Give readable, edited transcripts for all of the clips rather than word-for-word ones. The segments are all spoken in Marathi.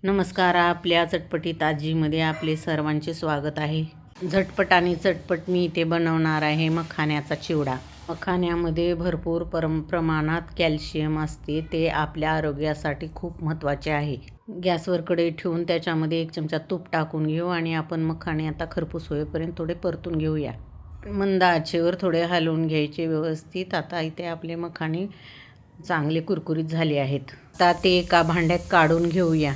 नमस्कार. आपल्या चटपटीत आजीमध्ये आपले सर्वांचे स्वागत आहे. झटपट आणि चटपट मी इथे बनवणार आहे मखाण्याचा चिवडा. मखाण्यामध्ये भरपूर प्रमाणात कॅल्शियम असते. ते आपल्या आरोग्यासाठी खूप महत्त्वाचे आहे. गॅसवर कढई ठेवून त्याच्यामध्ये 1 चमचा तूप टाकून घेऊ आणि आपण मखाणे आता खरपूस होईपर्यंत थोडे परतून घेऊया. मंद आचेवर थोडे हलवून घ्यायचे व्यवस्थित. आता इथे आपले मखाणे चांगले कुरकुरीत झाले आहेत. आता ते एका भांड्यात काढून घेऊया.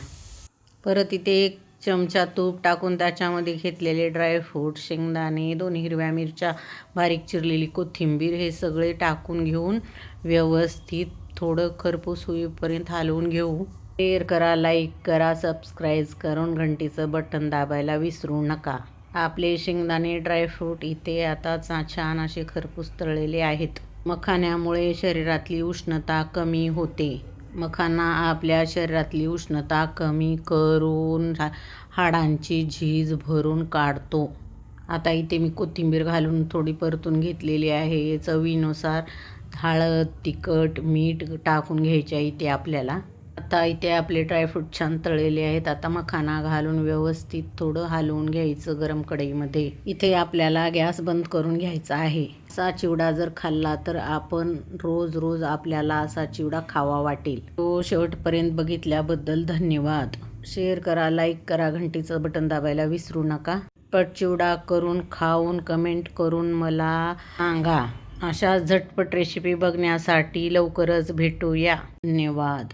परत इथे 1 चमचा तूप टाकून त्याच्यामध्ये घेतलेले ड्रायफ्रूट, शेंगदाणे, 2 हिरव्या मिरच्या, बारीक चिरलेली कोथिंबीर हे सगळे टाकून घेऊन व्यवस्थित थोडं खरपूस होईपर्यंत हलवून घेऊ. शेअर करा, लाईक करा, सबस्क्राईब करून घंटीचं बटन दाबायला विसरू नका. आपले शेंगदाणे ड्रायफ्रूट इथे आता छान असे खरपूस तळलेले आहेत. मखाण्यामुळे शरीरातली उष्णता कमी होते. मखाना आपल्या शरीरातली उष्णता कमी करून हाडांची झीज भरून काढतो. आता इथे मी कोथिंबीर घालून थोडी परतून घेतलेली आहे. चवीनुसार हळद, तिखट, मीठ टाकून घ्यायचे इथे आपल्याला. आता इथे आपले ड्रायफ्रूट छान तळलेले आहेत. आता मखाना घालून व्यवस्थित थोडं हलवून घ्यायचं गरम कढईमध्ये. इथे आपल्याला गॅस बंद करून घ्यायचा आहे. असा चिवडा जर खाल्ला तर आपण रोज आपल्याला असा चिवडा खावा वाटेल. तो शेवटपर्यंत बघितल्याबद्दल धन्यवाद. शेअर करा, लाईक करा, घंटीचं बटन दाबायला विसरू नका. झटपट चिवडा करून खाऊन कमेंट करून मला सांगा. अशा झटपट रेसिपी बघण्यासाठी लवकरच भेटूया. धन्यवाद.